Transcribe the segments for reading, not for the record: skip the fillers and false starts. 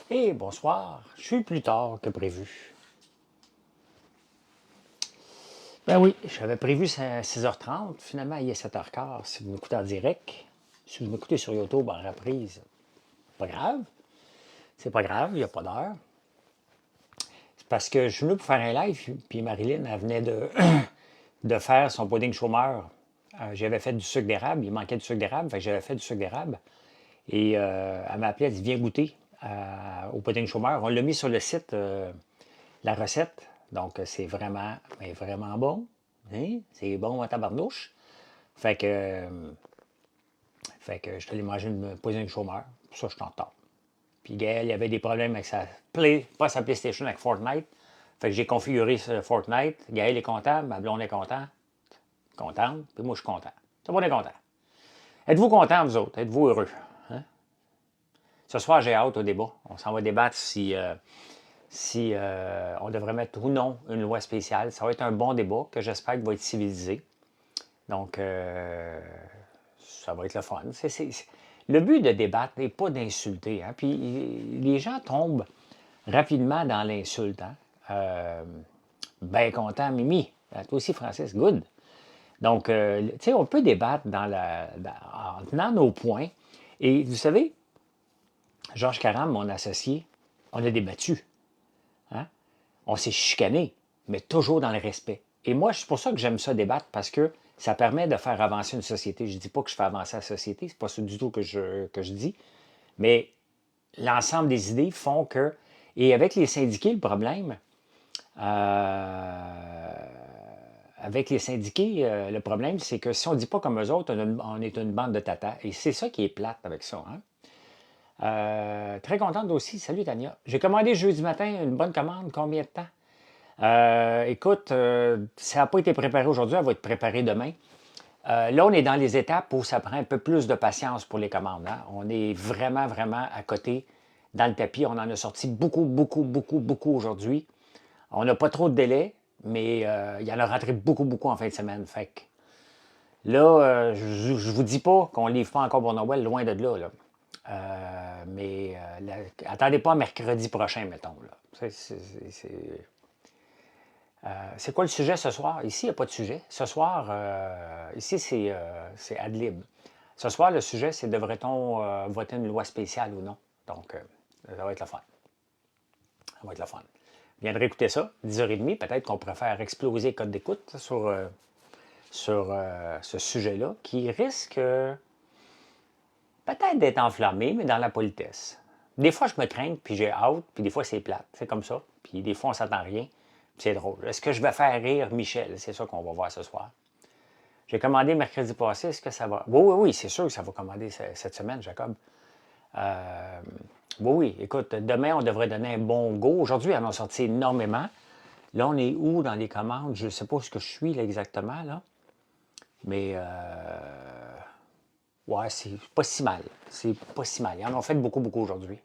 Et bonsoir, je suis plus tard que prévu. Ben oui, j'avais prévu 6h30, finalement il est 7h15 si vous m'écoutez en direct. Si vous m'écoutez sur YouTube en reprise, pas grave. C'est pas grave, il n'y a pas d'heure. C'est parce que je suis venu pour faire un live, puis Marilyn, elle venait de faire son pudding chômeur. J'avais fait du sucre d'érable, il manquait du sucre d'érable, fait que j'avais fait du sucre d'érable. Et elle m'a appelé, elle dit viens goûter au pudding chômeur. On l'a mis sur le site, la recette. Donc c'est vraiment, mais vraiment bon. Hein? C'est bon à tabarnouche. Fait que, je suis allé manger une pudding chômeur. Pour ça, je suis en retard. Puis Gaël, il avait des problèmes avec pas sa PlayStation, avec Fortnite. Fait que j'ai configuré ce Fortnite. Gaël est content, ma blonde est contente, puis moi je suis content. Tout le monde est content. Êtes-vous content, vous autres? Êtes-vous heureux? Hein? Ce soir, j'ai hâte au débat. On s'en va débattre si on devrait mettre ou non une loi spéciale. Ça va être un bon débat que j'espère qu'il va être civilisé. Donc, ça va être le fun. Le but de débattre n'est pas d'insulter. Hein? Puis les gens tombent rapidement dans l'insulte. Hein? Ben content, Mimi. Toi aussi, Francis, good. Donc, tu sais, on peut débattre en tenant nos points. Et vous savez, Georges Caram, mon associé, on a débattu. Hein? On s'est chicané, mais toujours dans le respect. Et moi, c'est pour ça que j'aime ça débattre, parce que ça permet de faire avancer une société. Je ne dis pas que je fais avancer la société, c'est pas ça du tout que je dis, mais l'ensemble des idées font que... Et avec les syndiqués, le problème, avec les syndiqués, le problème, c'est que si on ne dit pas comme eux autres, on est une bande de tata. Et c'est ça qui est plate avec ça. Hein? Très contente aussi. Salut Tania. J'ai commandé jeudi matin une bonne commande. Combien de temps? Écoute, ça n'a pas été préparé aujourd'hui, elle va être préparée demain. Là, on est dans les étapes où ça prend un peu plus de patience pour les commandes. Hein? On est vraiment, vraiment à côté dans le tapis. On en a sorti beaucoup, beaucoup, beaucoup, beaucoup aujourd'hui. On n'a pas trop de délai, mais il y en a rentré beaucoup, beaucoup en fin de semaine. Fait que là, je ne vous dis pas qu'on ne livre pas encore pour Noël, loin de là. Attendez pas mercredi prochain, mettons. Là. C'est quoi le sujet ce soir? Ici, il n'y a pas de sujet. Ce soir, ici, c'est ad lib. Ce soir, le sujet, c'est devrait-on voter une loi spéciale ou non? Donc, ça va être le fun. Ça va être le fun. Vous viendrez écouter ça, 10h30. Peut-être qu'on pourrait faire exploser le code d'écoute sur ce sujet-là, qui risque peut-être d'être enflammé, mais dans la politesse. Des fois, je me traîne, puis j'ai hâte, puis des fois, c'est plate. C'est comme ça. Puis des fois, on s'attend à rien. C'est drôle. Est-ce que je vais faire rire Michel? C'est ça qu'on va voir ce soir. J'ai commandé mercredi passé. Est-ce que ça va? Oui, oui, oui, c'est sûr que ça va commander cette semaine, Jacob. Oui, oui. Écoute, demain, on devrait donner un bon go. Aujourd'hui, elles en ont sorti énormément. Là, on est où dans les commandes? Je ne sais pas où je suis là, exactement, là. Mais, ouais, c'est pas si mal. C'est pas si mal. Ils en ont fait beaucoup, beaucoup aujourd'hui.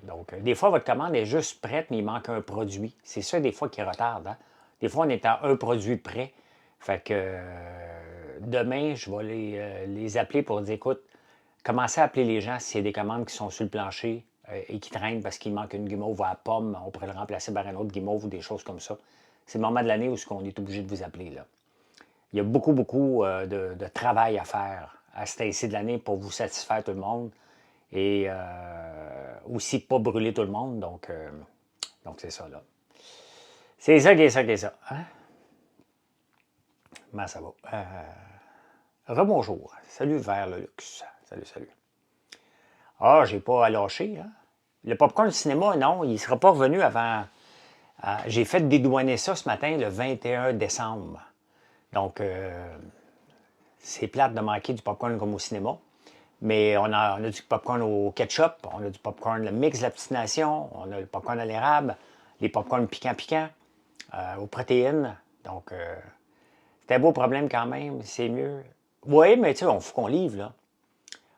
Donc, des fois, votre commande est juste prête, mais il manque un produit. C'est ça, des fois, qui retarde. Hein? Des fois, on est à un produit prêt. Fait que demain, je vais les appeler pour dire, écoute, commencez à appeler les gens s'il y a des commandes qui sont sur le plancher et qui traînent parce qu'il manque une guimauve à la pomme. On pourrait le remplacer par un autre guimauve ou des choses comme ça. C'est le moment de l'année où on est obligé de vous appeler. Là. Il y a beaucoup, beaucoup de travail à faire à ce temps-ci de l'année pour vous satisfaire tout le monde. Et aussi pas brûler tout le monde. Donc c'est ça, là. C'est ça qui est ça qui est ça. Hein? Comment ça va? Rebonjour. Salut vers le luxe. Salut, salut. Ah, j'ai pas à lâcher. Hein? Le popcorn cinéma, non, il ne sera pas revenu avant. J'ai fait dédouaner ça ce matin, le 21 décembre. Donc, c'est plate de manquer du popcorn comme au cinéma. Mais on a du popcorn au ketchup, on a du popcorn le mix de la petite nation, on a le popcorn à l'érable, les popcorn piquants aux protéines. Donc, c'est un beau problème quand même, c'est mieux. Oui, mais tu sais, il faut qu'on livre, là.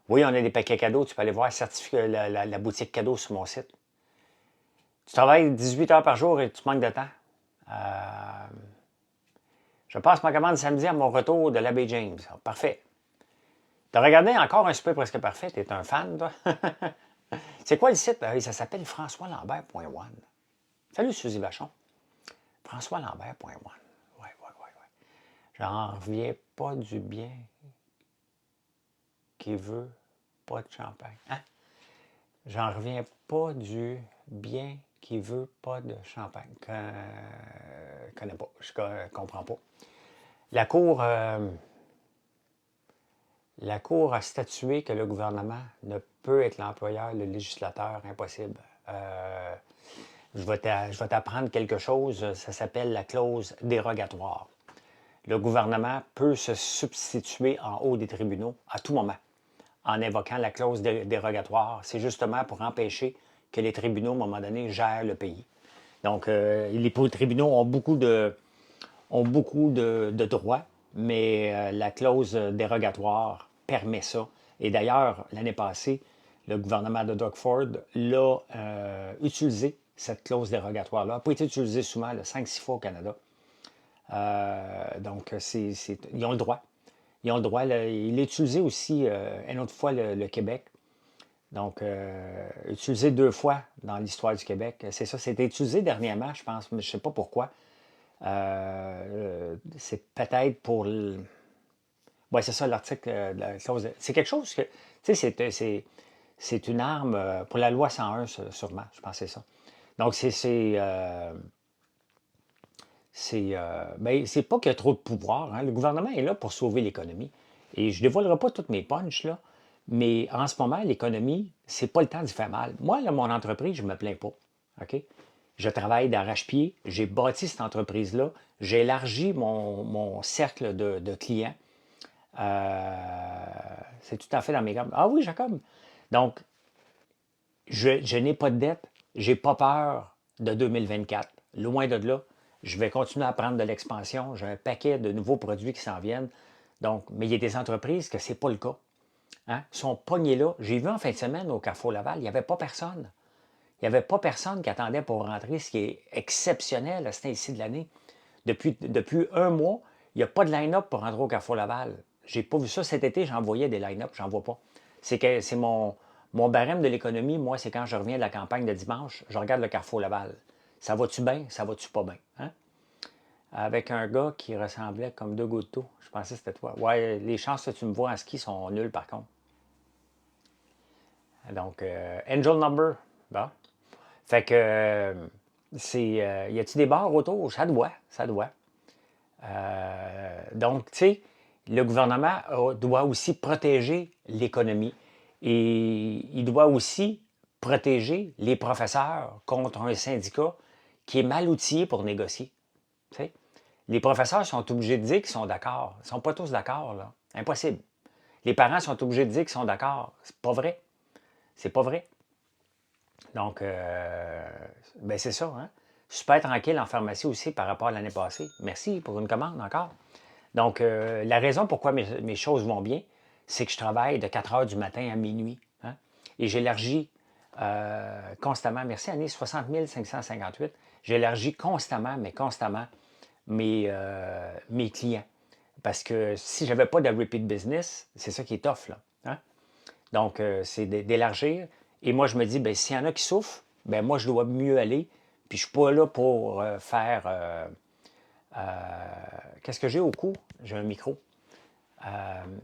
Oui, on a des paquets cadeaux, tu peux aller voir la boutique cadeau sur mon site. Tu travailles 18 heures par jour et tu manques de temps. Je passe ma commande samedi à mon retour de l'abbé James. Parfait. Tu as regardé encore un super presque parfait, tu es un fan, toi? C'est quoi le site? Ça s'appelle françoislambert.one. Salut Suzy Vachon. françoislambert.one. Ouais, ouais, ouais, ouais. J'en reviens pas du bien qui veut pas de champagne. Hein? J'en reviens pas du bien qui veut pas de champagne. Connais pas, je comprends pas. La Cour a statué que le gouvernement ne peut être l'employeur, le législateur, impossible. Je vais t'apprendre quelque chose, ça s'appelle la clause dérogatoire. Le gouvernement peut se substituer en haut des tribunaux à tout moment en invoquant la clause dérogatoire. C'est justement pour empêcher que les tribunaux, à un moment donné, gèrent le pays. Donc, les tribunaux ont beaucoup de droits, mais la clause dérogatoire permet ça. Et d'ailleurs, l'année passée, le gouvernement de Doug Ford l'a utilisé, cette clause dérogatoire-là. Elle n'a pas été utilisée souvent, 5-6 fois au Canada. Donc, ils ont le droit. Ils ont le droit. Il l'a utilisé aussi une autre fois le Québec. Donc, utilisé 2 fois dans l'histoire du Québec. C'est ça, c'était utilisé dernièrement, je pense, mais je ne sais pas pourquoi. C'est peut-être pour... Oui, c'est ça l'article de la clause. C'est quelque chose que... Tu sais, c'est une arme pour la loi 101, sûrement. Je pense que c'est ça. Donc, ben, c'est pas qu'il y a trop de pouvoir. Hein. Le gouvernement est là pour sauver l'économie. Et je ne dévoilerai pas toutes mes punches, là, mais en ce moment, l'économie, c'est pas le temps d'y faire mal. Moi, là, mon entreprise, je ne me plains pas. OK? Je travaille d'arrache-pied. J'ai bâti cette entreprise-là. J'ai élargi mon cercle de clients. C'est tout à fait dans mes gammes. Ah oui, Jacob. Donc, je n'ai pas de dette. Je n'ai pas peur de 2024. Loin de là. Je vais continuer à prendre de l'expansion. J'ai un paquet de nouveaux produits qui s'en viennent. Donc, mais il y a des entreprises que ce n'est pas le cas. Hein? Ils sont pognés là. J'ai vu en fin de semaine au Carrefour Laval, il n'y avait pas personne. Il n'y avait pas personne qui attendait pour rentrer, ce qui est exceptionnel à ce temps-ci de l'année. Depuis 1 mois, il n'y a pas de line-up pour rentrer au Carrefour Laval. J'ai pas vu ça cet été, j'en voyais des line-up, j'en vois pas. C'est mon barème de l'économie, moi, c'est quand je reviens de la campagne de dimanche, je regarde le Carrefour Laval. Ça va-tu bien? Ça va-tu pas bien? Hein? Avec un gars qui ressemblait comme 2 gouttes d'eau. Je pensais que c'était toi. Ouais, les chances que tu me vois en ski sont nulles par contre. Donc, Angel Number. Bon. Fait que, y a-t-il des bars autour? Ça doit, ça doit. Donc, tu sais, le gouvernement doit aussi protéger l'économie et il doit aussi protéger les professeurs contre un syndicat qui est mal outillé pour négocier. Tu sais. Les professeurs sont obligés de dire qu'ils sont d'accord. Ils ne sont pas tous d'accord, là. Impossible. Les parents sont obligés de dire qu'ils sont d'accord. C'est pas vrai. C'est pas vrai. Donc, ben c'est ça, hein? Super tranquille en pharmacie aussi par rapport à l'année passée. Merci pour une commande encore. Donc, la raison pourquoi mes choses vont bien, c'est que je travaille de 4 heures du matin à minuit. Hein? Et j'élargis constamment, merci Annie, 60 558, j'élargis constamment, mais constamment, mes clients. Parce que si je n'avais pas de repeat business, c'est ça qui est tough, là. Hein? Donc, c'est d'élargir. Et moi, je me dis, bien, s'il y en a qui souffrent, bien, moi, je dois mieux aller. Puis, je ne suis pas là pour faire... qu'est-ce que j'ai au cou? J'ai un micro.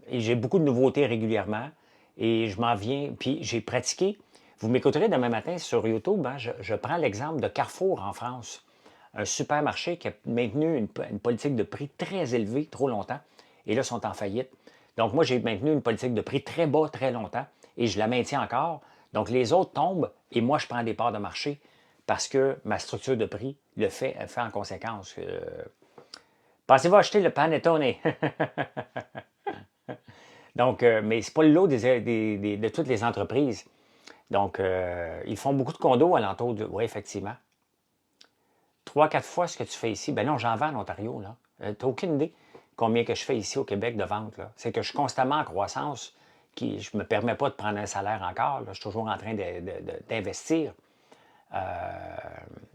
Et j'ai beaucoup de nouveautés régulièrement. Et je m'en viens. Puis, j'ai pratiqué. Vous m'écouterez demain matin sur YouTube. Hein, je prends l'exemple de Carrefour en France. Un supermarché qui a maintenu une politique de prix très élevée trop longtemps. Et là, ils sont en faillite. Donc, moi, j'ai maintenu une politique de prix très bas très longtemps et je la maintiens encore. Donc, les autres tombent et moi, je prends des parts de marché parce que ma structure de prix le fait en conséquence. Pensez-vous acheter le Panettone? Donc, mais ce n'est pas le lot de toutes les entreprises. Donc, ils font beaucoup de condos alentour de... Oui, effectivement. 3-4 fois ce que tu fais ici. Ben non, j'en vends en Ontario, là. Tu n'as aucune idée combien que je fais ici au Québec de vente, là. C'est que je suis constamment en croissance. Je ne me permets pas de prendre un salaire encore. Là. Je suis toujours en train d'investir. Non,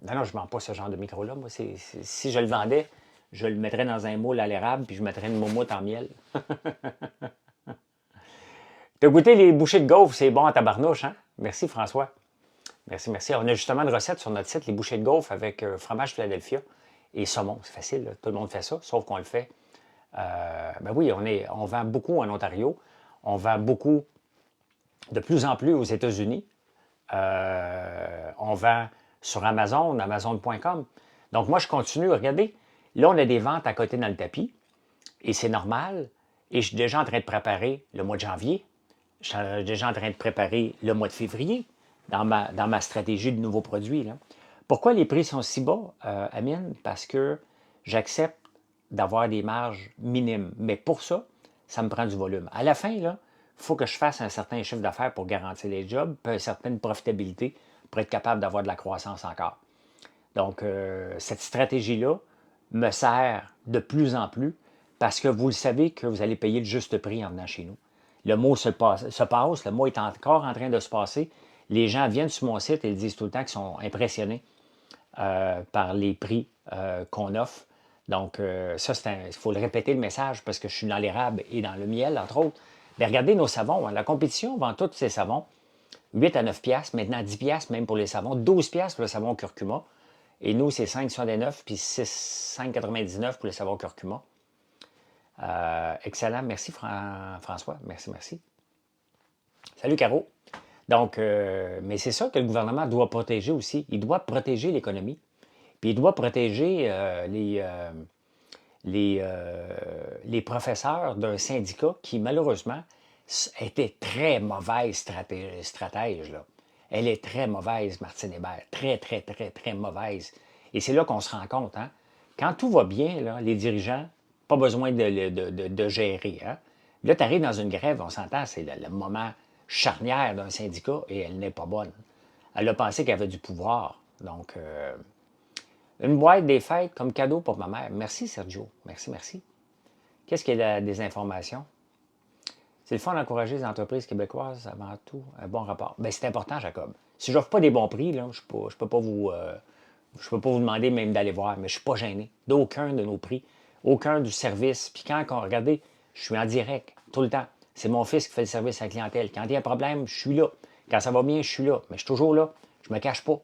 je ne vends pas ce genre de micro-là. Moi, si je le vendais, je le mettrais dans un moule à l'érable puis je mettrais une moumoute en miel. T'as goûté les bouchées de gaufres, c'est bon à tabarnouche, hein? Merci, François. Merci, merci. On a justement une recette sur notre site, les bouchées de gaufres avec fromage Philadelphia et saumon. C'est facile, là. Tout le monde fait ça, sauf qu'on le fait. Ben oui, on vend beaucoup en Ontario. On vend beaucoup, de plus en plus aux États-Unis. On vend sur Amazon, Amazon.com. Donc, moi, je continue. Regardez, là, on a des ventes à côté dans le tapis et c'est normal. Et je suis déjà en train de préparer le mois de janvier. Je suis déjà en train de préparer le mois de février dans ma stratégie de nouveaux produits. Là. Pourquoi les prix sont si bas, Amine? Parce que j'accepte d'avoir des marges minimes. Mais pour ça, ça me prend du volume. À la fin, là, il faut que je fasse un certain chiffre d'affaires pour garantir les jobs, puis une certaine profitabilité pour être capable d'avoir de la croissance encore. Donc, cette stratégie-là me sert de plus en plus parce que vous le savez que vous allez payer le juste prix en venant chez nous. Le mot se passe, le mot est encore en train de se passer. Les gens viennent sur mon site et ils disent tout le temps qu'ils sont impressionnés par les prix qu'on offre. Donc, ça, il faut le répéter le message parce que je suis dans l'érable et dans le miel, entre autres. Mais regardez nos savons. Hein. La compétition vend tous ces savons. 8 à 9 piastres, maintenant 10 piastres même pour les savons, 12 piastres pour le savon curcuma. Et nous, c'est 5,69 puis 5,99 pour le savon curcuma. Excellent. Merci François. Merci, merci. Salut Caro. Donc, mais c'est ça que le gouvernement doit protéger aussi. Il doit protéger l'économie. Puis il doit protéger les professeurs d'un syndicat qui, malheureusement, était très mauvaise stratège. Là. Elle est très mauvaise, Martine Hébert. Très, très, très, très mauvaise. Et c'est là qu'on se rend compte. Hein? Quand tout va bien, là, les dirigeants, pas besoin de gérer. Hein? Là, tu arrives dans une grève, on s'entend, c'est le moment charnière d'un syndicat et elle n'est pas bonne. Elle a pensé qu'elle avait du pouvoir. Donc, une boîte des fêtes comme cadeau pour ma mère. Merci, Sergio. Merci, merci. Qu'est-ce qu'il y a des informations? C'est le fun d'encourager les entreprises québécoises avant tout. Un bon rapport. Bien, c'est important, Jacob. Si je n'offre pas des bons prix, là, je ne peux pas vous demander même d'aller voir, mais je ne suis pas gêné d'aucun de nos prix, aucun du service. Puis quand regardez, je suis en direct tout le temps. C'est mon fils qui fait le service à la clientèle. Quand il y a un problème, je suis là. Quand ça va bien, je suis là. Mais je suis toujours là. Je ne me cache pas.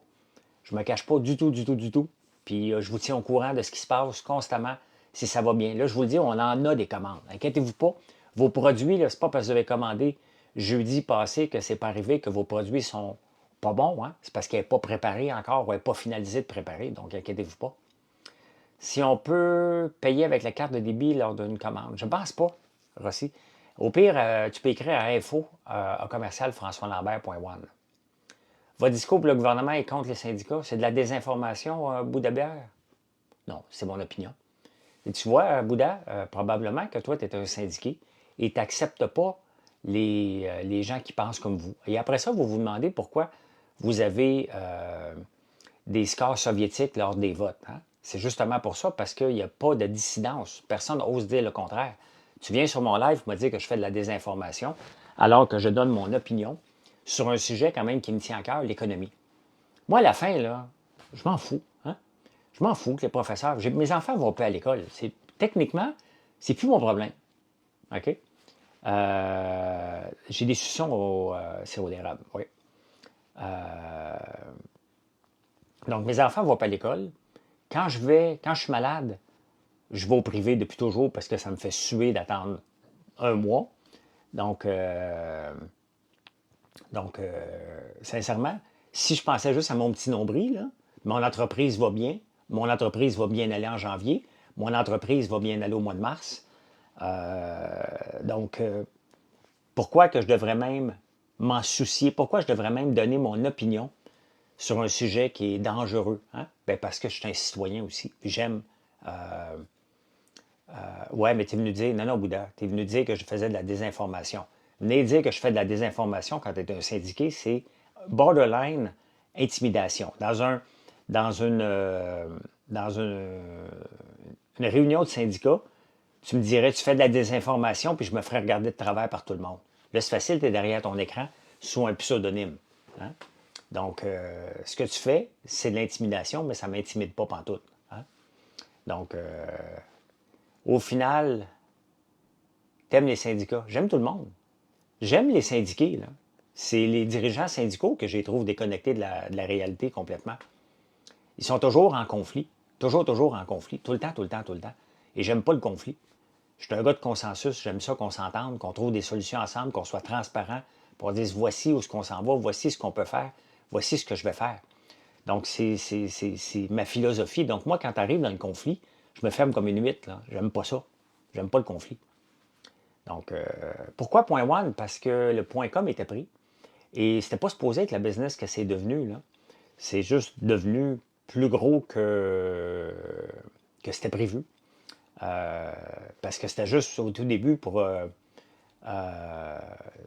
Je ne me cache pas du tout, du tout, du tout. Puis je vous tiens au courant de ce qui se passe constamment si ça va bien. Là, je vous le dis, on en a des commandes. Inquiétez-vous pas. Vos produits, ce n'est pas parce que vous avez commandé jeudi passé que ce n'est pas arrivé que vos produits sont pas bons. Hein? C'est parce qu'elle n'est pas préparée encore ou elle n'est pas finalisée de préparer. Donc, inquiétez-vous pas. Si on peut payer avec la carte de débit lors d'une commande, je ne pense pas, Rossi. Au pire, tu peux écrire à info à commercial françoislambert.one. Votre discours pour le gouvernement est contre les syndicats. C'est de la désinformation, Bouddha Bière? Non, c'est mon opinion. Et tu vois, Bouddha, probablement que toi, tu es un syndiqué et tu n'acceptes pas les gens qui pensent comme vous. Et après ça, vous vous demandez pourquoi vous avez des scores soviétiques lors des votes. Hein? C'est justement pour ça, parce qu'il n'y a pas de dissidence. Personne n'ose dire le contraire. Tu viens sur mon live pour me dire que je fais de la désinformation, alors que je donne mon opinion sur un sujet quand même qui me tient à cœur, l'économie. Moi, à la fin, là, je m'en fous. Hein? Je m'en fous que les professeurs... Mes enfants vont plus à l'école. Techniquement, c'est plus mon problème. OK? J'ai des suçons au sirop d'érable, oui. Donc, mes enfants ne vont pas à l'école. Quand je suis malade, je vais au privé depuis toujours parce que ça me fait suer d'attendre un mois. Donc, sincèrement, si je pensais juste à mon petit nombril, là, mon entreprise va bien, mon entreprise va bien aller en janvier, mon entreprise va bien aller au mois de mars. Donc, pourquoi que je devrais même m'en soucier? Pourquoi je devrais même donner mon opinion sur un sujet qui est dangereux? Hein? Bien, parce que je suis un citoyen aussi. J'aime... ouais, mais tu es venu dire... Non, non, Bouddha, tu es venu dire que je faisais de la désinformation. Venez dire que je fais de la désinformation quand tu es un syndiqué, c'est borderline intimidation. Dans une réunion de syndicats, tu me dirais, tu fais de la désinformation, puis je me ferais regarder de travers par tout le monde. Là, c'est facile, tu es derrière ton écran sous un pseudonyme. Hein? Donc, ce que tu fais, c'est de l'intimidation, mais ça ne m'intimide pas pantoute. Hein? Donc, au final, t'aimes les syndicats. J'aime tout le monde. J'aime les syndiqués. Là. c'est les dirigeants syndicaux que je les trouve déconnectés de la réalité complètement. Ils sont toujours en conflit. Toujours en conflit. Tout le temps, tout le temps, tout le temps. Et j'aime pas le conflit. Je suis un gars de consensus. J'aime ça qu'on s'entende, qu'on trouve des solutions ensemble, qu'on soit transparent, pour dire voici où est-ce qu'on s'en va, voici ce qu'on peut faire, voici ce que je vais faire. Donc, c'est ma philosophie. Donc, moi, quand tu arrives dans le conflit, je me ferme comme une huître. J'aime pas ça. J'aime pas le conflit. Donc, pourquoi point one? Parce que le point com était pris. Et c'était pas supposé être la business que c'est devenu. Là. C'est juste devenu plus gros que c'était prévu. Parce que c'était juste au tout début pour.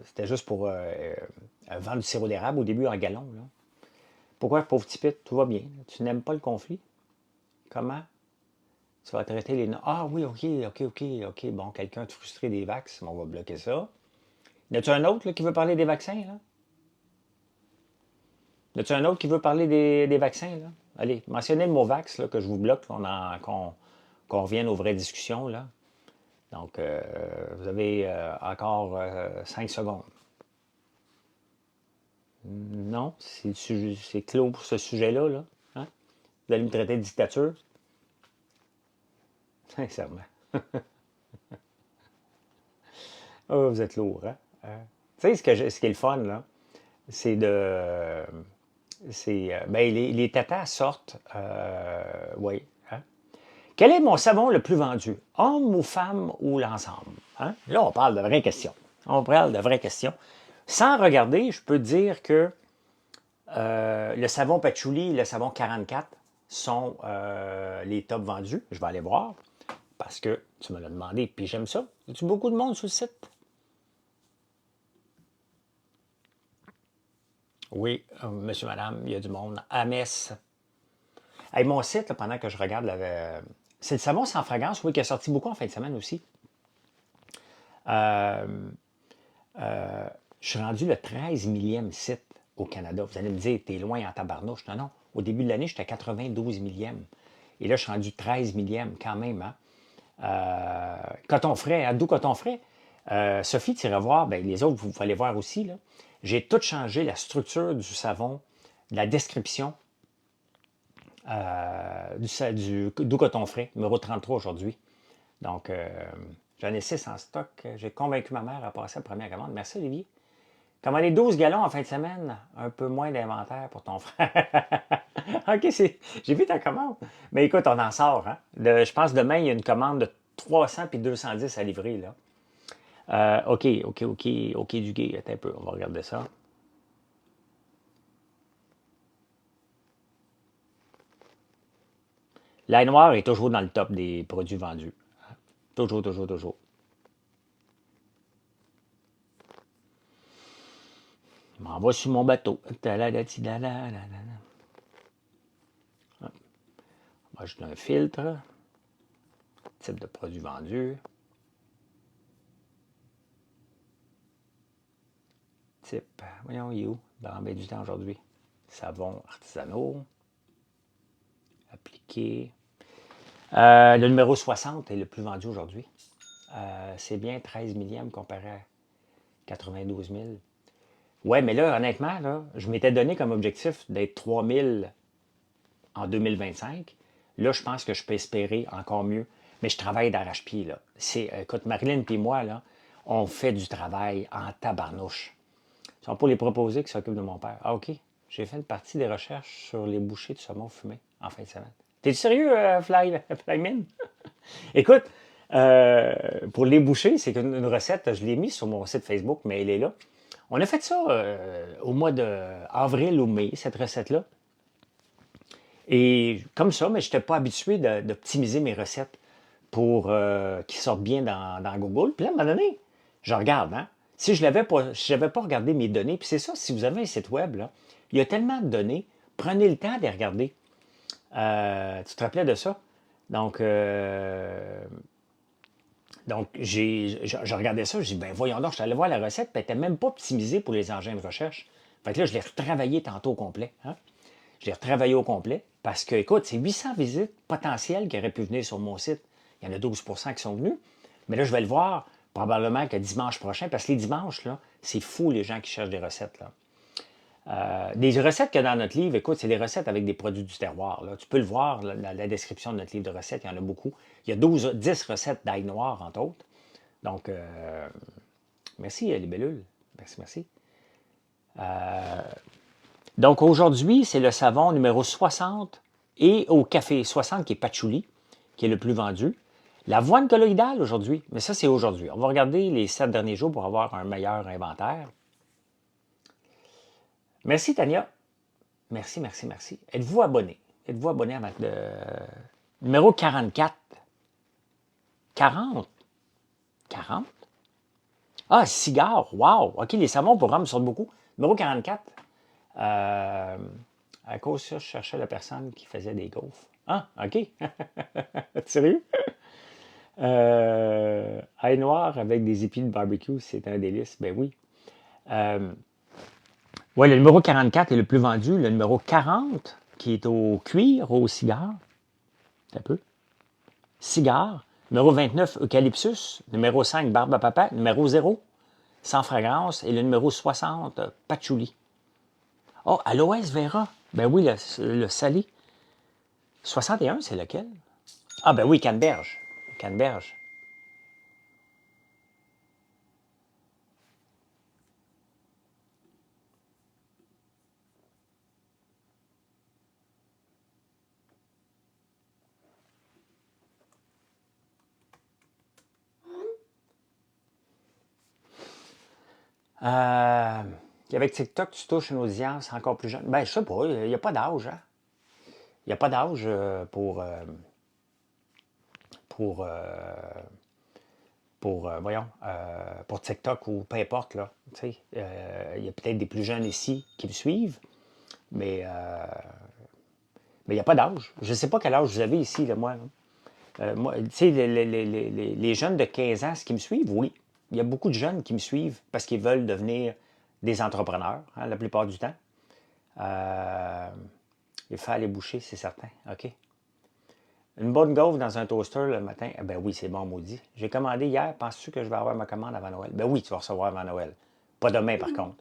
C'était juste pour vendre du sirop d'érable au début en gallon. Là. Pourquoi, pauvre petit pit, tout va bien. Tu n'aimes pas le conflit? Comment? Tu vas traiter les... Ah oui, OK. Bon, quelqu'un est frustré des vax, on va bloquer ça. Y a-tu un autre là, qui veut parler des vaccins, là? Y a-tu un autre qui veut parler des vaccins, là? Allez, mentionnez le mot vax, là, que je vous bloque, qu'on revienne aux vraies discussions, là. Donc, vous avez encore 5 secondes. Non, c'est clos pour ce sujet-là, là. Hein? Vous allez me traiter de dictature? Sincèrement. Oh, vous êtes lourd, hein? Tu sais, ce qui est le fun, là, c'est de... ben, les tatas sortent, oui. Hein? Quel est mon savon le plus vendu? Homme ou femme ou l'ensemble? Hein? Là, on parle de vraies questions. On parle de vraies questions. Sans regarder, je peux dire que le savon patchouli et le savon 44 sont les top vendus. Je vais aller voir parce que tu me l'as demandé, puis j'aime ça. Y a-tu beaucoup de monde sur le site? Oui, monsieur, madame, il y a du monde. À Metz. Hey, mon site, là, pendant que je regarde, c'est le savon sans fragrance, oui, qui est sorti beaucoup en fin de semaine aussi. Euh, je suis rendu le 13 millième site au Canada. Vous allez me dire, t'es loin en tabarnouche. Non, non. Au début de l'année, j'étais à 92 millième. Et là, je suis rendu 13 millième quand même. Hein? Coton frais, hein? D'où coton frais? Sophie, tu iras voir, ben, les autres, vous allez voir aussi. Là. J'ai tout changé, la structure du savon, la description du doux coton frais, numéro 33 aujourd'hui. Donc, j'en ai 6 en stock. J'ai convaincu ma mère à passer la première commande. Merci, Olivier. Commander 12 gallons en fin de semaine, un peu moins d'inventaire pour ton frère. OK, j'ai vu ta commande. Mais écoute, on en sort. Hein? Je pense demain, il y a une commande de 300 puis 210 à livrer. Là. OK, du gay. Attends un peu, on va regarder ça. L'ail noir est toujours dans le top des produits vendus. Toujours. Je m'en vais sur mon bateau. Moi, j'ai un filtre. Type de produit vendu. Type, voyons, il est où? Dans du temps aujourd'hui. Savon artisanaux. Appliqué. Le numéro 60 est le plus vendu aujourd'hui. C'est bien 13 millième comparé à 92 000. Ouais, mais là, honnêtement, là, je m'étais donné comme objectif d'être 3 000 en 2025. Là, je pense que je peux espérer encore mieux. Mais je travaille d'arrache-pied. Là. Écoute, Marilyn et moi, là, on fait du travail en tabarnouche. Ce sont pour les proposés qui s'occupent de mon père. Ah, OK. J'ai fait une partie des recherches sur les bouchées de saumon fumé en fin de semaine. T'es sérieux, Flymin? Écoute, pour les bouchées, c'est une recette, je l'ai mise sur mon site Facebook, mais elle est là. On a fait ça au mois d'avril ou mai, cette recette-là. Et comme ça, mais je n'étais pas habitué d'optimiser mes recettes pour qu'ils sortent bien dans Google. Puis là, à un moment donné, je regarde. Hein? Si je n'avais pas regardé mes données, puis c'est ça, si vous avez un site web, là, il y a tellement de données, prenez le temps de les regarder. Tu te rappelais de ça? Donc, je regardais ça, je dis, ben voyons donc, je suis allé voir la recette, puis elle n'était même pas optimisée pour les engins de recherche. Fait que là, je l'ai retravaillé tantôt au complet. Hein? Je l'ai retravaillé au complet parce que, écoute, c'est 800 visites potentielles qui auraient pu venir sur mon site. Il y en a 12 qui sont venus. Mais là, je vais le voir probablement que dimanche prochain, parce que les dimanches, là, c'est fou les gens qui cherchent des recettes. Là. Des recettes qu'il y a dans notre livre, écoute, c'est des recettes avec des produits du terroir. Là. Tu peux le voir là, dans la description de notre livre de recettes, il y en a beaucoup. Il y a 10 recettes d'ail noir, entre autres. Donc, merci les bellules. Merci, merci. Donc, aujourd'hui, c'est le savon numéro 60 et au café 60 qui est patchouli, qui est le plus vendu. L'avoine colloïdale aujourd'hui, mais ça, c'est aujourd'hui. On va regarder les 7 derniers jours pour avoir un meilleur inventaire. Merci, Tania. Merci, merci, merci. Êtes-vous abonné? Êtes-vous abonné à notre numéro 44? 40? 40? Ah, cigare, wow! OK, les savons pour hommes sortent beaucoup. Numéro 44. À cause de ça, je cherchais la personne qui faisait des gaufres. Ah, OK. Sérieux? Ail noir avec des épis de barbecue, c'est un délice. Ben oui. Oui, le numéro 44 est le plus vendu. Le numéro 40, qui est au cuir, au cigare. Un peu. Cigare. Numéro 29, eucalyptus. Numéro 5, barbe à papa. Numéro 0, sans fragrance. Et le numéro 60, patchouli. Oh, aloès vera. Ben oui, le salé. 61, c'est lequel? Ah, ben oui, canneberge. Canneberge. Avec TikTok, tu touches une audience encore plus jeune. Ben, je sais pas, il n'y a pas d'âge, hein? Il n'y a pas d'âge pour, voyons, pour TikTok ou peu importe, là. Tu sais, il y a peut-être des plus jeunes ici qui me suivent, mais il n'y a pas d'âge. Je ne sais pas quel âge vous avez ici, là, moi. Moi, tu sais, les jeunes de 15 ans, ce qui me suivent, oui. Il y a beaucoup de jeunes qui me suivent parce qu'ils veulent devenir des entrepreneurs, hein, la plupart du temps. Il faut aller boucher, c'est certain. OK. Une bonne gaufre dans un toaster le matin, eh ben oui, c'est bon, maudit. J'ai commandé hier, penses-tu que je vais avoir ma commande avant Noël? Ben oui, tu vas recevoir avant Noël. Pas demain, par contre.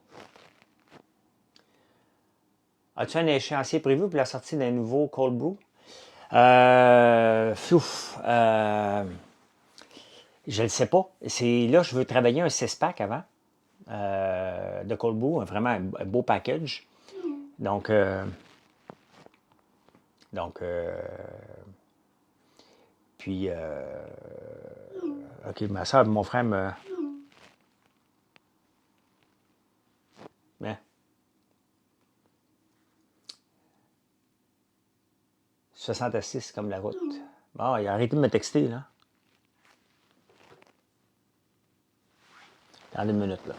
As-tu un échéancier prévu pour la sortie d'un nouveau cold brew? Je ne le sais pas. Là, je veux travailler un 6-pack avant de cold brew, vraiment un beau package. Donc, puis, OK, ma soeur, mon frère me... Hein? 66 comme la route. Bon, il a arrêté de me texter, là. Dans une minute, là.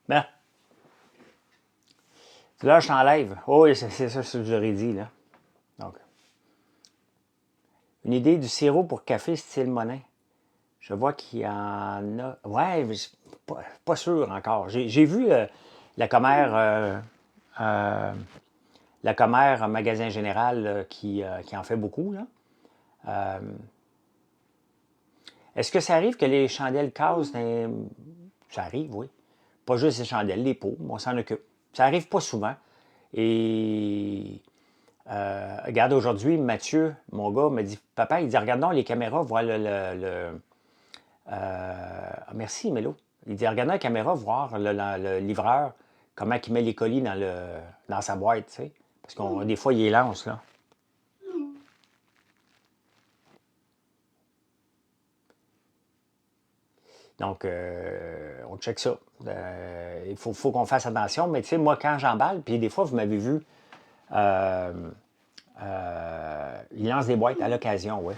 Ben, là, je t'enlève. Oh, oui, c'est ça ce que j'aurais dit, là. Donc, une idée du sirop pour café style Monin. Je vois qu'il y en a. Ouais, mais pas sûr encore. J'ai vu la commère, la commère magasin général qui en fait beaucoup, là. Est-ce que ça arrive que les chandelles cassent? Ça arrive, oui. Pas juste les chandelles, les pots, on s'en occupe. Ça arrive pas souvent. Et regarde, aujourd'hui, Mathieu, mon gars, me dit, papa, il dit, regardons les caméras, voir merci, Mélo. Il dit, regardons la caméra, voir le livreur, comment il met les colis dans sa boîte, tu sais. Parce que des fois, il les lance, là. Donc, on check ça. Il faut qu'on fasse attention. Mais tu sais, moi, quand j'emballe, puis des fois, vous m'avez vu, il lance des boîtes à l'occasion, oui.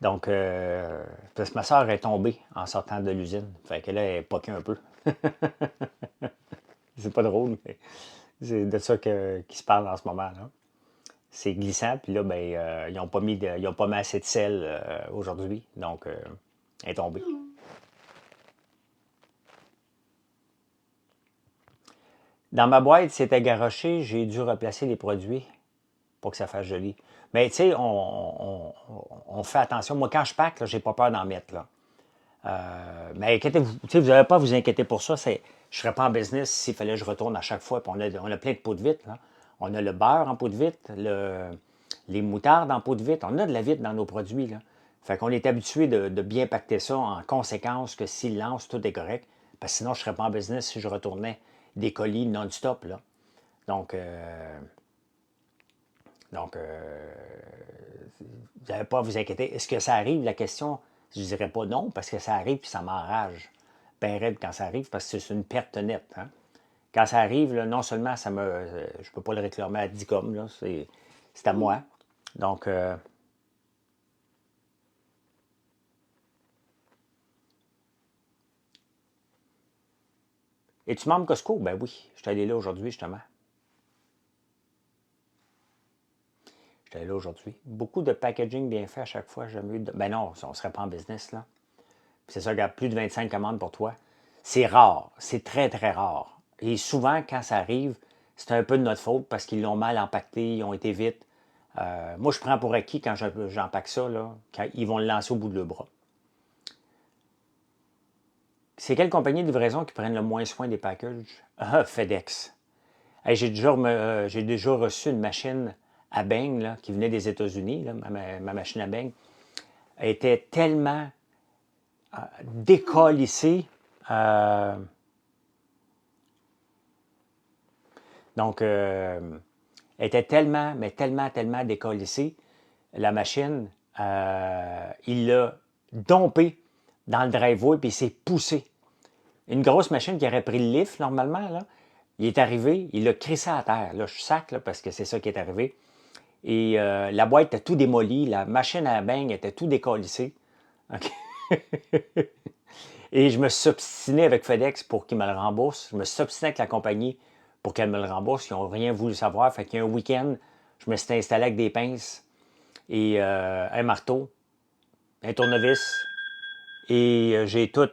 Donc, parce que ma soeur est tombée en sortant de l'usine. Fait que là, elle est poquée un peu. C'est pas drôle, mais c'est de ça qu'il se parle en ce moment, là. C'est glissant, puis là, ben, ils n'ont pas mis assez de sel aujourd'hui. Donc, elle est tombée. Dans ma boîte, c'était garoché, j'ai dû replacer les produits pour que ça fasse joli. Mais tu sais, on fait attention. Moi, quand je pack, j'ai pas peur d'en mettre. Là. Mais inquiétez-vous, tu sais, vous n'avez pas à vous inquiéter pour ça. Je ne serais pas en business s'il fallait que je retourne à chaque fois. Puis on a plein de pots de vitre. Là. On a le beurre en pot de vitre, les moutardes en pot de vitre. On a de la vitre dans nos produits. Là. Fait qu'on est habitué de bien pacter ça en conséquence que s'il lance, tout est correct. Parce que sinon, je ne serais pas en business si je retournais des colis non-stop. Là. Donc, donc, vous n'avez pas à vous inquiéter. Est-ce que ça arrive? La question, je ne dirais pas non, parce que ça arrive puis ça m'enrage. Ben raide quand ça arrive, parce que c'est une perte nette. Hein? Quand ça arrive, là, non seulement je ne peux pas le réclamer à Dicom, là, c'est à moi. Donc, es-tu membre Costco? Ben oui, je suis allé là aujourd'hui, justement. Je suis allé là aujourd'hui. Beaucoup de packaging bien fait à chaque fois. Jamais eu de... Ben non, on ne serait pas en business, là. C'est ça, regarde, plus de 25 commandes pour toi. C'est rare. C'est très, très rare. Et souvent, quand ça arrive, c'est un peu de notre faute parce qu'ils l'ont mal empaqueté, ils ont été vite. Moi, je prends pour acquis quand j'empaque ça, là, quand ils vont le lancer au bout de le bras. C'est quelle compagnie de livraison qui prennent le moins soin des packages? Ah, FedEx. Hey, j'ai déjà reçu une machine à beigne là, qui venait des États-Unis, là, ma machine à beigne. Elle était tellement décalissée. Donc, elle était tellement, mais tellement, tellement décalissée, la machine, il l'a dompé dans le driveway puis il s'est poussé. Une grosse machine qui aurait pris le lift normalement, là, il est arrivé, il l'a crissé à terre. Là, je sac là, parce que c'est ça qui est arrivé. Et la boîte était tout démolie, la machine à beigne était tout décalissée. OK. Et je me suis obstiné avec FedEx pour qu'ils me le remboursent. Je me suis obstiné avec la compagnie pour qu'elle me le rembourse. Ils n'ont rien voulu savoir. Fait qu'il y a un week-end, je me suis installé avec des pinces et un marteau, un tournevis. Et j'ai tout...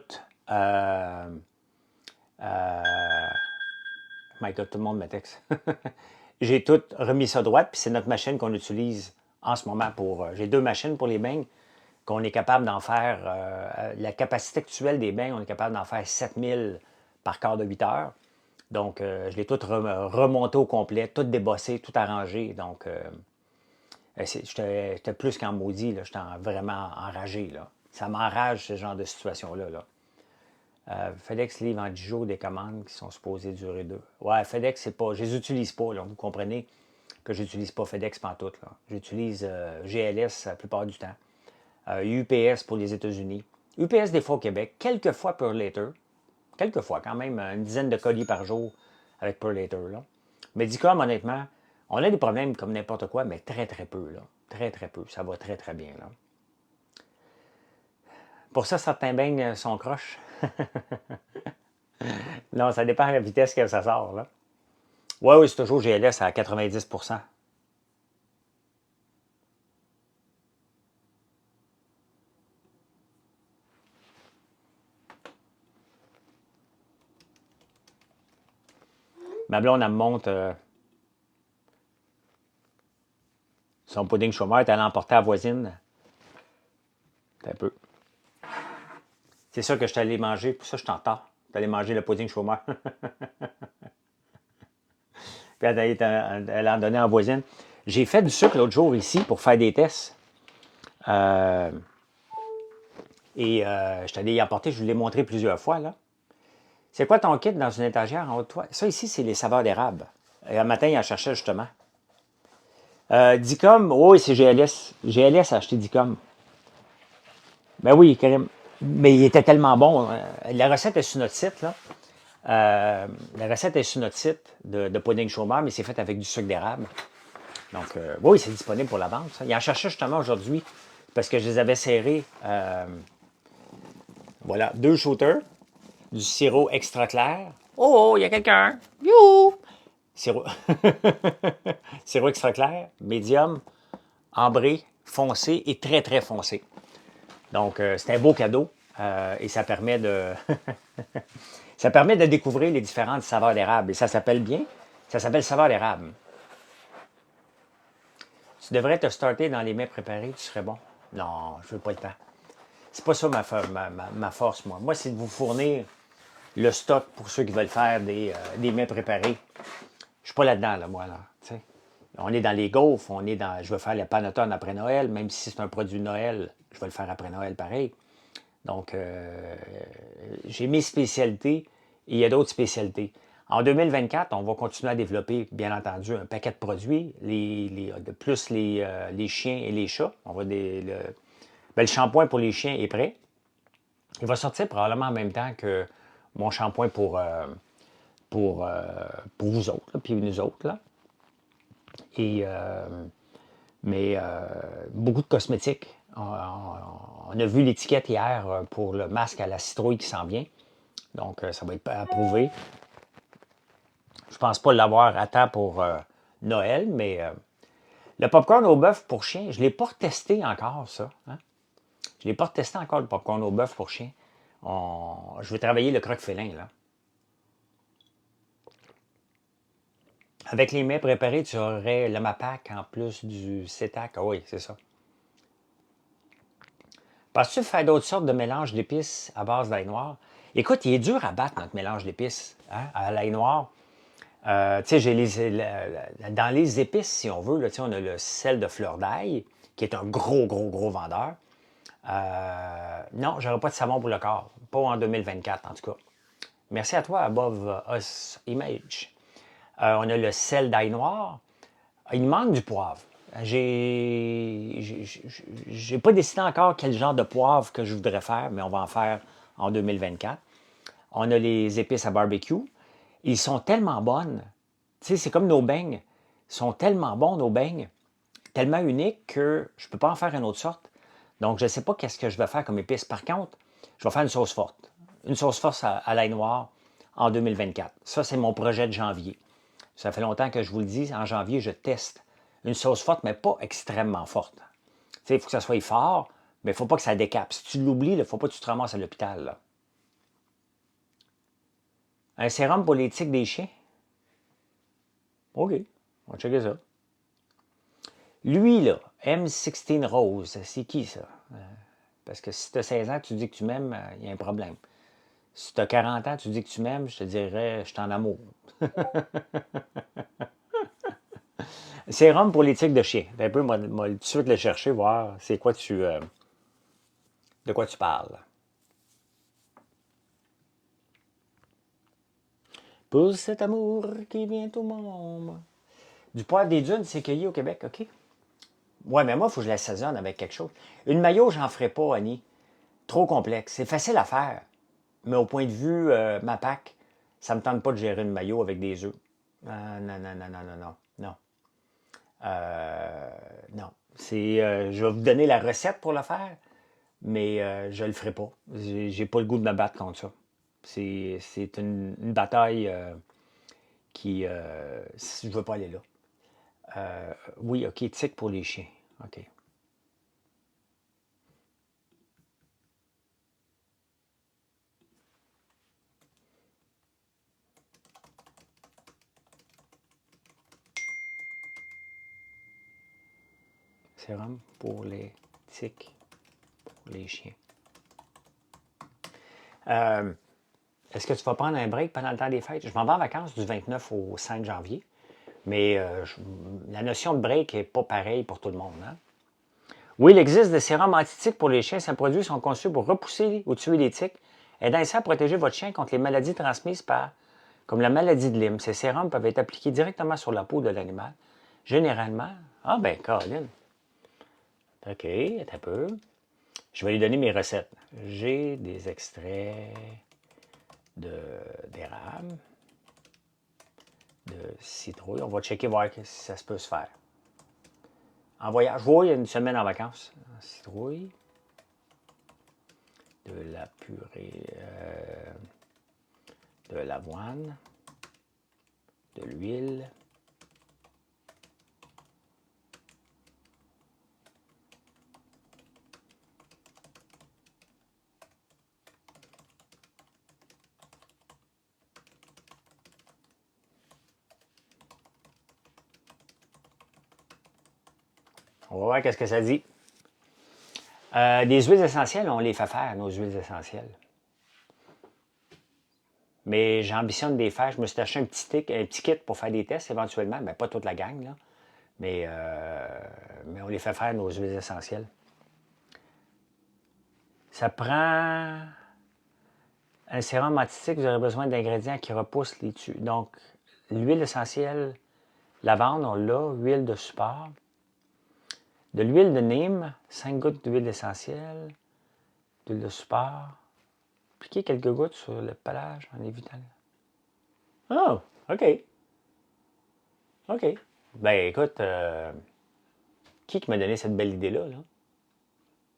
my God, tout le monde me texte. J'ai tout remis ça droite, puis c'est notre machine qu'on utilise en ce moment pour... j'ai deux machines pour les beignes qu'on est capable d'en faire, la capacité actuelle des bains, on est capable d'en faire 7000 par quart de 8 heures. Donc, je l'ai tout remonté au complet, tout débossé, tout arrangé. Donc, j'étais plus qu'en maudit, j'étais vraiment enragé. Là. Ça m'enrage, ce genre de situation-là. Là. FedEx livre en 10 jours des commandes qui sont supposées durer 2. Ouais, FedEx, c'est pas. Je les utilise pas. Là. Vous comprenez que je n'utilise pas FedEx pantoute. J'utilise GLS la plupart du temps. UPS pour les États-Unis. UPS des fois au Québec. Quelques fois Pearl Later. Quelques fois, quand même, une dizaine de colis par jour avec Pearl Later. Là. Mais Dicom, honnêtement, on a des problèmes comme n'importe quoi, mais très, très peu. Là. Très, très peu. Ça va très, très bien. Là. Pour ça, certains beignes sont croches. Non, ça dépend de la vitesse que ça sort. Là. Oui, oui, c'est toujours GLS à 90%. Ma blonde, elle me montre son pudding chômeur. Elle a emporté à la voisine. Un peu. C'est ça que je suis allé manger. Pour ça, je t'entends. Je suis allé manger le pudding chômeur. Puis elle en donnait en voisine. J'ai fait du sucre l'autre jour ici pour faire des tests. Et je suis allé y emporter. Je vous l'ai montré plusieurs fois. Là. C'est quoi ton kit dans une étagère en haut de toi? Ça ici, c'est les saveurs d'érable. Et un matin, il en cherchait justement. Dicom, oui, c'est GLS. GLS a acheté Dicom. Ben oui, Karim. Mais il était tellement bon. La recette est sur notre site. Là. La recette est sur notre site de pudding chômeur, mais c'est fait avec du sucre d'érable. Donc, oui, c'est disponible pour la vente. Ça. Il en cherchait justement aujourd'hui parce que je les avais serrés. Voilà, 2 shooters, du sirop extra clair. Oh, il y a quelqu'un! Youhou! Sirop... sirop extra clair, médium, ambré, foncé et très, très foncé. Donc, c'est un beau cadeau et ça permet de... ça permet de découvrir les différentes saveurs d'érable. Et ça s'appelle bien, ça s'appelle saveur d'érable. Tu devrais te starter dans les mets préparés, tu serais bon. Non, je veux pas le temps. C'est pas ça ma force, moi. Moi, c'est de vous fournir le stock pour ceux qui veulent faire des mets préparés. Je suis pas là-dedans, là, moi, là. T'sais. On est dans les gaufres, on est dans. Je veux faire le panettone après Noël, même si c'est un produit de Noël, je vais le faire après Noël pareil. Donc, j'ai mes spécialités et il y a d'autres spécialités. En 2024, on va continuer à développer, bien entendu, un paquet de produits, plus les chiens et les chats. Le shampoing pour les chiens est prêt. Il va sortir probablement en même temps que mon shampoing pour, vous autres, là, puis nous autres. Là. Et, mais beaucoup de cosmétiques. On a vu l'étiquette hier pour le masque à la citrouille qui s'en vient. Donc, ça va être approuvé. Je pense pas l'avoir à temps pour Noël, mais le popcorn au bœuf pour chien, je ne l'ai pas retesté encore, ça. Hein? Je ne l'ai pas retesté encore, le popcorn au bœuf pour chien. Je vais travailler le croque-félin, là. Avec les mets préparés, tu aurais le Mapac en plus du Cétac. Ah oui, c'est ça. Penses-tu faire d'autres sortes de mélanges d'épices à base d'ail noir? Écoute, il est dur à battre notre mélange d'épices hein, à l'ail noir. Tu sais, dans les épices, si on veut, là, on a le sel de fleur d'ail, qui est un gros, gros, gros vendeur. Non, j'aurai pas de savon pour le corps. Pas en 2024, en tout cas. Merci à toi, Above Us Image. On a le sel d'ail noir. Il manque du poivre. J'ai pas décidé encore quel genre de poivre que je voudrais faire, mais on va en faire en 2024. On a les épices à barbecue. Ils sont tellement bonnes. Tu sais, c'est comme nos beignes. Ils sont tellement bons, nos beignes, tellement uniques que je ne peux pas en faire une autre sorte. Donc, je ne sais pas qu'est-ce que je vais faire comme épice. Par contre, je vais faire une sauce forte. Une sauce forte à l'ail noir en 2024. Ça, c'est mon projet de janvier. Ça fait longtemps que je vous le dis. En janvier, je teste une sauce forte, mais pas extrêmement forte. Tu sais, il faut que ça soit fort, mais il ne faut pas que ça décape. Si tu l'oublies, il ne faut pas que tu te ramasses à l'hôpital. Là. Un sérum pour les tiques des chiens? OK, on va checker ça. Lui, là, M16 Rose, c'est qui ça? Parce que si tu as 16 ans, tu dis que tu m'aimes, il y a un problème. Si tu as 40 ans, tu dis que tu m'aimes, je te dirais, je suis en amour. Sérum pour les tiques de chien. Un peu, moi, tout de suite le chercher, voir c'est quoi de quoi tu parles. Pour cet amour qui vient au monde. Du poivre des dunes, c'est cueilli au Québec, OK? Ouais, mais moi, il faut que je l'assaisonne avec quelque chose. Une mayo, j'en ferai pas, Annie. Trop complexe. C'est facile à faire. Mais au point de vue MAPAC, ça ne me tente pas de gérer une mayo avec des œufs. Non, non, non, non, non, non. Non. Non. Je vais vous donner la recette pour le faire, mais je ne le ferai pas. J'ai pas le goût de me battre contre ça. C'est une bataille qui... je ne veux pas aller là. Oui, OK, tic pour les chiens. OK. Sérum pour les tiques, pour les chiens. Est-ce que tu vas prendre un break pendant le temps des fêtes? Je m'en vais en vacances du 29 au 5 janvier, mais la notion de break n'est pas pareille pour tout le monde. Hein? Oui, il existe des sérums antitiques pour les chiens. Ces produits sont conçus pour repousser ou tuer les tiques, aidant ainsi à protéger votre chien contre les maladies transmises comme la maladie de Lyme. Ces sérums peuvent être appliqués directement sur la peau de l'animal. Généralement, ah ben, Caroline. OK, un peu. Je vais lui donner mes recettes. J'ai des extraits d'érable, de citrouille. On va checker voir si ça se peut se faire. en voyage. Oui, il y a une semaine en vacances. Citrouille. De la purée de l'avoine. De l'huile. On va voir qu'est-ce que ça dit. Des huiles essentielles, on les fait faire, nos huiles essentielles. Mais j'ambitionne de les faire. Je me suis acheté un petit kit pour faire des tests éventuellement. Mais pas toute la gang, là. Mais on les fait faire, nos huiles essentielles. Ça prend un sérum antistique. Vous aurez besoin d'ingrédients qui repoussent les tues. Donc, l'huile essentielle, lavande, on l'a. Huile de support. De l'huile de Nîmes, 5 gouttes d'huile essentielle. D'huile de support. Appliquez quelques gouttes sur le pelage en évitant. Oh, OK. OK. Ben écoute, qui m'a donné cette belle idée-là? Là?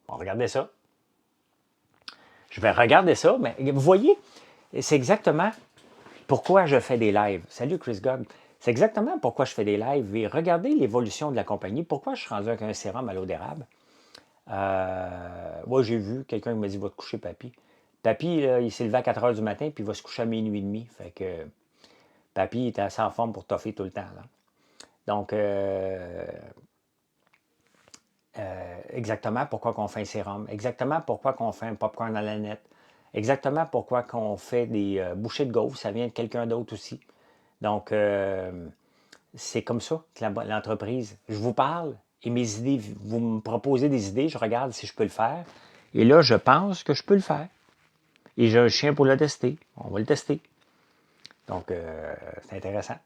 On regardait ça. Je vais regarder ça, mais vous voyez, c'est exactement pourquoi je fais des lives. Salut Chris Gog. C'est exactement pourquoi je fais des lives. Et regardez l'évolution de la compagnie. Pourquoi je suis rendu avec un sérum à l'eau d'érable? Moi, j'ai vu quelqu'un qui m'a dit va te coucher, papy. Papy, là, il s'est levé à 4 heures du matin, puis il va se coucher à minuit et demi. Fait que papy est assez en forme pour toffer tout le temps. Là. Donc, exactement pourquoi on fait un sérum, exactement pourquoi on fait un popcorn à la nette, exactement pourquoi on fait des bouchées de gaufres, ça vient de quelqu'un d'autre aussi. Donc, c'est comme ça que l'entreprise, je vous parle et mes idées, vous me proposez des idées, je regarde si je peux le faire. Et là, je pense que je peux le faire. Et j'ai un chien pour le tester. On va le tester. Donc, c'est intéressant.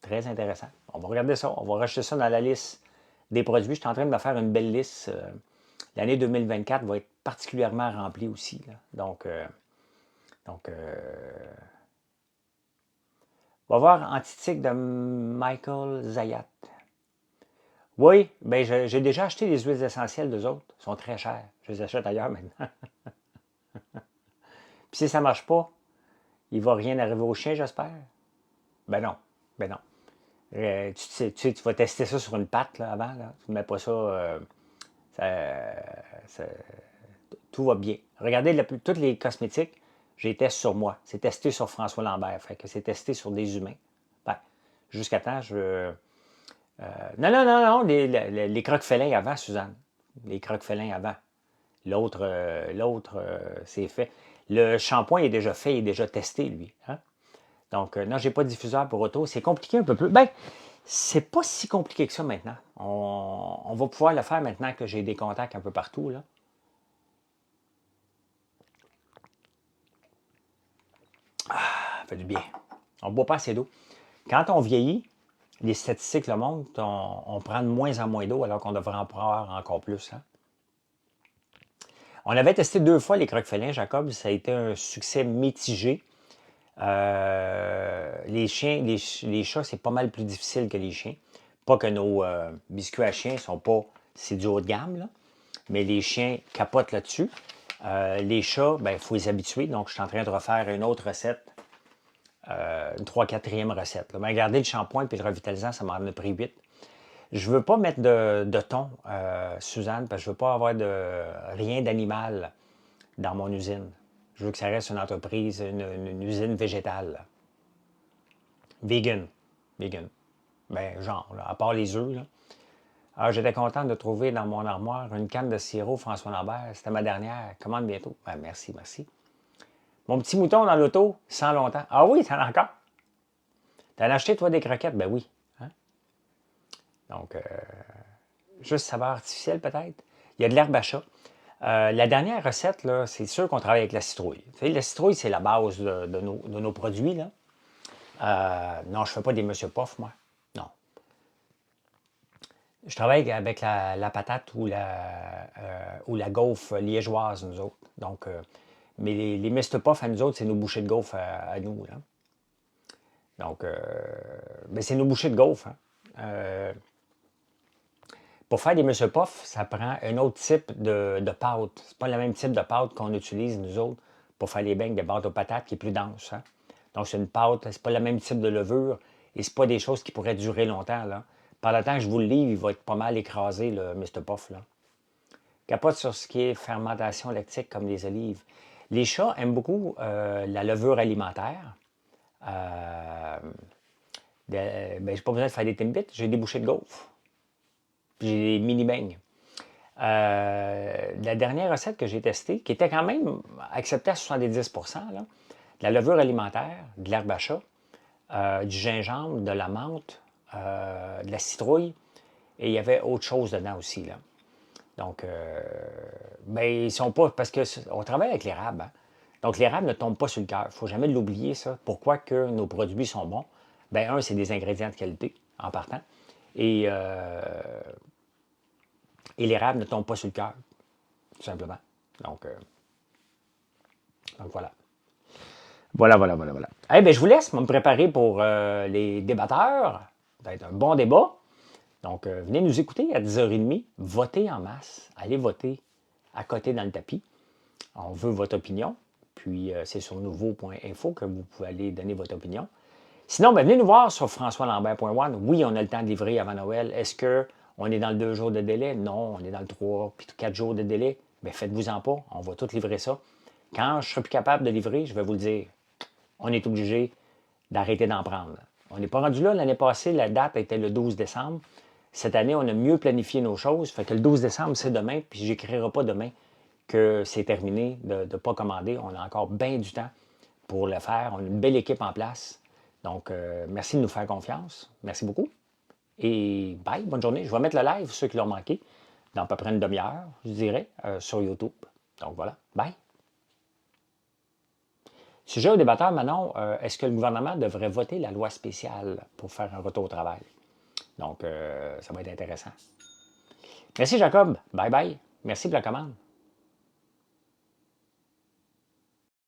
Très intéressant. On va regarder ça. On va rajouter ça dans la liste des produits. Je suis en train de me faire une belle liste. L'année 2024 va être particulièrement remplie aussi. Là. Donc, on va voir Antitique de Michael Zayat. Oui, ben j'ai déjà acheté des huiles essentielles d'eux autres. Ils sont très chers. Je les achète ailleurs maintenant. Puis si ça ne marche pas, il ne va rien arriver au chien, j'espère. Ben non. Ben non. Tu vas tester ça sur une patte là, avant. Là. Tu ne mets pas ça, ça- tout va bien. Regardez tous les cosmétiques, j'ai testé sur moi. C'est testé sur François Lambert. Fait que c'est testé sur des humains. Ben, jusqu'à temps, non, non, non, non, les croque-félins avant, Suzanne. Les croque-félins avant. L'autre, c'est fait. Le shampoing est déjà fait, il est déjà testé, lui. Hein? Donc, non, j'ai pas de diffuseur pour auto. C'est compliqué un peu plus. Ben, c'est pas si compliqué que ça maintenant. On va pouvoir le faire maintenant que j'ai des contacts un peu partout. Là. Ça fait du bien. On ne boit pas assez d'eau. Quand on vieillit, les statistiques le montrent, on prend de moins en moins d'eau alors qu'on devrait en prendre encore plus. Hein? On avait testé 2 fois les croque-félins, Jacob. Ça a été un succès mitigé. Les chiens, les chats, c'est pas mal plus difficile que les chiens. Pas que nos biscuits à chiens sont pas, c'est du haut de gamme, là. Mais les chiens capotent là-dessus. Les chats, ben, il faut les habituer. Donc, je suis en train de refaire une autre recette, une 3/4e recette. Là. Mais regardez, le shampoing et le revitalisant, ça m'en a pris 8. Je ne veux pas mettre de thon, Suzanne, parce que je ne veux pas avoir rien d'animal dans mon usine. Je veux que ça reste une entreprise, une usine végétale. Vegan. Vegan. Ben, genre, là, à part les œufs. Là. Alors, j'étais content de trouver dans mon armoire une canne de sirop François Lambert. C'était ma dernière. Commande bientôt. Ben, merci, merci. Mon petit mouton dans l'auto, sans longtemps. Ah oui, t'en as encore. T'en as acheté, toi, des croquettes? Ben oui. Hein? Donc, juste saveur artificielle, peut-être. Il y a de l'herbe à chat. La dernière recette, là, c'est sûr qu'on travaille avec la citrouille. Vous savez, la citrouille, c'est la base de nos produits. Là. Non, je ne fais pas des Monsieur Poff, moi. Non. Je travaille avec la patate ou la gaufre liégeoise, nous autres. Donc, mais les Mr. Puff à nous autres, c'est nos bouchées de gaufre à nous. Là. Donc, ben, c'est nos bouchées de gaufre. Hein. Pour faire des Monsieur Puff, ça prend un autre type de pâte. C'est pas le même type de pâte qu'on utilise, nous autres, pour faire les beignes de pâte aux patates, qui est plus dense. Hein? Donc, c'est une pâte, c'est pas le même type de levure, et c'est pas des choses qui pourraient durer longtemps. Là. Par le temps que je vous le livre, il va être pas mal écrasé, le Mr. Puff. Là. Capote sur ce qui est fermentation lactique, comme les olives. Les chats aiment beaucoup la levure alimentaire. Ben, j'ai pas besoin de faire des Timbits, j'ai des bouchées de gaufres. Puis j'ai des mini-beignes. La dernière recette que j'ai testée, qui était quand même acceptée à 70 là, de la levure alimentaire, de l'herbe à chat, du gingembre, de la menthe, de la citrouille, et il y avait autre chose dedans aussi. Là. Donc, ben, ils sont pas. Parce qu'on travaille avec l'érable. Hein? Donc, l'érable ne tombe pas sur le cœur. Il ne faut jamais l'oublier, ça. Pourquoi que nos produits sont bons? Ben, un, c'est des ingrédients de qualité, en partant. Et, et l'érable ne tombe pas sur le cœur, tout simplement. Donc voilà. Voilà. Eh bien, je vous laisse me préparer pour les débatteurs. Ça va être un bon débat. Donc, venez nous écouter à 10h30. Votez en masse. Allez voter à côté dans le tapis. On veut votre opinion. Puis, c'est sur nouveau.info que vous pouvez aller donner votre opinion. Sinon, ben, venez nous voir sur françoislambert.one. Oui, on a le temps de livrer avant Noël. Est-ce qu'on est dans le 2 jours de délai? Non, on est dans le 3 puis 4 jours de délai. Bien, faites-vous-en pas. On va tout livrer ça. Quand je serai plus capable de livrer, je vais vous le dire. On est obligé d'arrêter d'en prendre. On n'est pas rendu là. L'année passée, la date était le 12 décembre. Cette année, on a mieux planifié nos choses. Fait que le 12 décembre, c'est demain. Puis, je n'écrirai pas demain que c'est terminé de ne pas commander. On a encore bien du temps pour le faire. On a une belle équipe en place. Donc, merci de nous faire confiance. Merci beaucoup. Et bye, bonne journée. Je vais mettre le live, ceux qui l'ont manqué, dans à peu près une demi-heure, je dirais, sur YouTube. Donc voilà, bye. Sujet au débatteur, Manon, est-ce que le gouvernement devrait voter la loi spéciale pour faire un retour au travail? Donc, ça va être intéressant. Merci Jacob. Bye bye. Merci pour la commande.